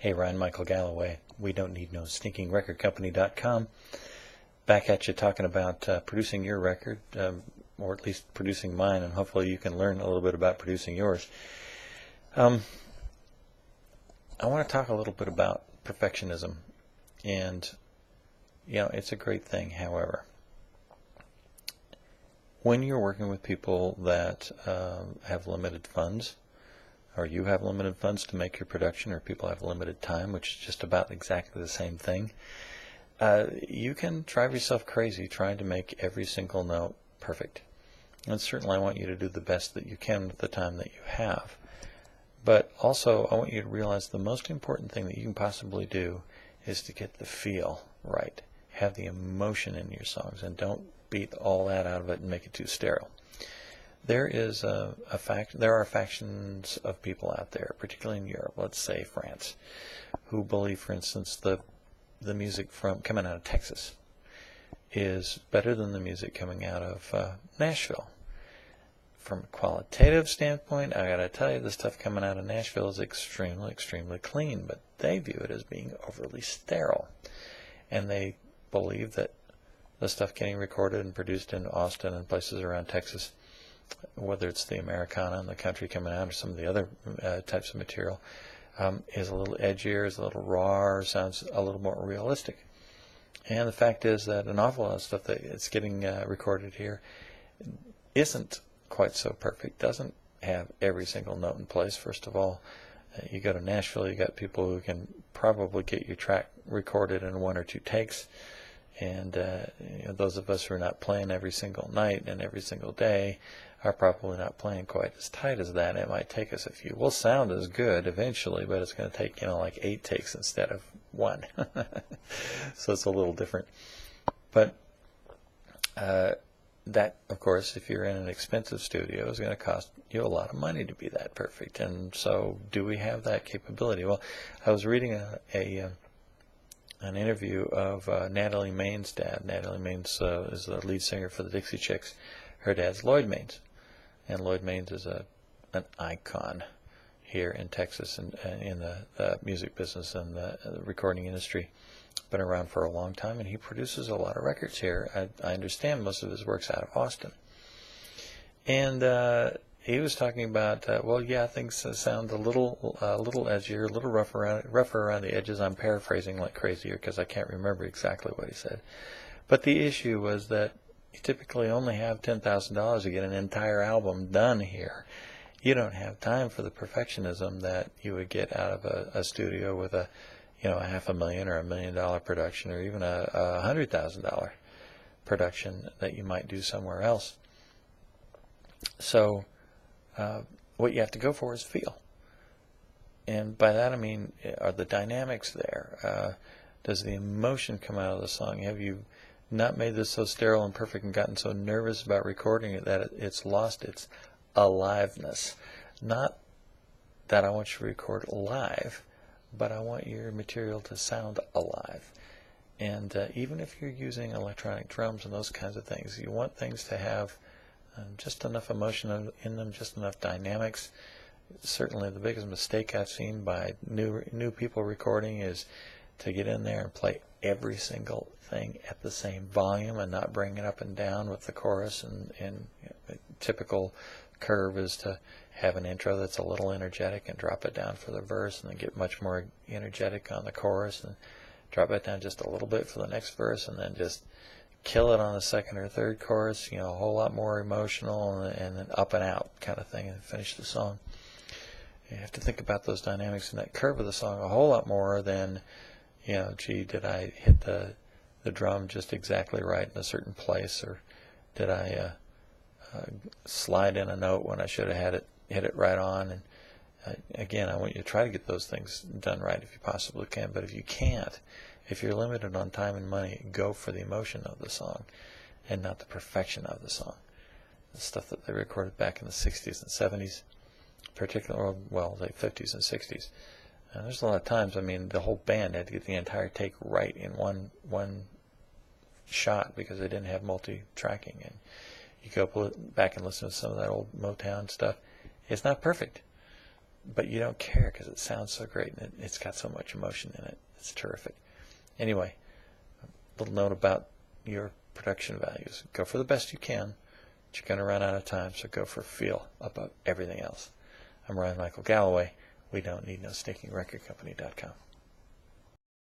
Hey, Ryan Michael Galloway. We don't need no stinking record company.com. Back at you talking about producing your record, or at least producing mine, and hopefully you can learn a little bit about producing yours. I want to talk a little bit about perfectionism, and it's a great thing. However, when you're working with people that have limited funds, or you have limited funds to make your production, or people have limited time, which is just about exactly the same thing, you can drive yourself crazy trying to make every single note perfect. And certainly I want you to do the best that you can with the time that you have. But also I want you to realize the most important thing that you can possibly do is to get the feel right. Have the emotion in your songs, and don't beat all that out of it and make it too sterile. There are factions of people out there, particularly in Europe, let's say France, who believe, for instance, the music coming out of Texas is better than the music coming out of Nashville. From a qualitative standpoint, I gotta tell you, the stuff coming out of Nashville is extremely, extremely clean, but they view it as being overly sterile. And they believe that the stuff getting recorded and produced in Austin and places around Texas, whether it's the Americana and the country coming out or some of the other types of material, is a little edgier, is a little rawer, sounds a little more realistic. And the fact is that an awful lot of stuff that is getting recorded here isn't quite so perfect, doesn't have every single note in place. First of all, you go to Nashville, you got people who can probably get your track recorded in 1 or 2 takes. And those of us who are not playing every single night and every single day are probably not playing quite as tight as that. It might take us a few. We'll sound as good eventually, but it's going to take like 8 takes instead of 1. So it's a little different. But that, of course, if you're in an expensive studio, is going to cost you a lot of money to be that perfect. And so, do we have that capability? Well, I was reading an interview of Natalie Maines' dad. Natalie Maines is the lead singer for the Dixie Chicks. Her dad's Lloyd Maines, and Lloyd Maines is an icon here in Texas and in the music business and the recording industry. Been around for a long time, and he produces a lot of records here. I understand most of his work's out of Austin. And he was talking about, things sound a little edgier, a little rougher around the edges. I'm paraphrasing like crazy here because I can't remember exactly what he said. But the issue was that you typically only have $10,000 to get an entire album done here. You don't have time for the perfectionism that you would get out of a studio with a $500,000 or $1 million production, or even a $100,000 production that you might do somewhere else. So what you have to go for is feel. And by that I mean, are the dynamics there? Does the emotion come out of the song? Have you not made this so sterile and perfect and gotten so nervous about recording it that it's lost its aliveness? Not that I want you to record live, but I want your material to sound alive. And even if you're using electronic drums and those kinds of things, you want things to have just enough emotion in them, just enough dynamics. Certainly the biggest mistake I've seen by new people recording is to get in there and play every single thing at the same volume and not bring it up and down with the chorus. And a typical curve is to have an intro that's a little energetic and drop it down for the verse, and then get much more energetic on the chorus and drop it down just a little bit for the next verse, and then just kill it on the second or third chorus, a whole lot more emotional, and then up and out kind of thing, and finish the song. You have to think about those dynamics in that curve of the song a whole lot more than, did I hit the drum just exactly right in a certain place, or did I slide in a note when I should have hit it right on? And again, I want you to try to get those things done right if you possibly can. But if you can't, if you're limited on time and money, go for the emotion of the song and not the perfection of the song. The stuff that they recorded back in the 60s and 70s, particularly, the 50s and 60s. There's a lot of times, the whole band had to get the entire take right in one shot because they didn't have multi-tracking. And you go back and listen to some of that old Motown stuff. It's not perfect, but you don't care because it sounds so great and it's got so much emotion in it. It's terrific. Anyway, a little note about your production values. Go for the best you can, but you're going to run out of time, so go for feel above everything else. I'm Ryan Michael Galloway. We don't need no stinking record company.com.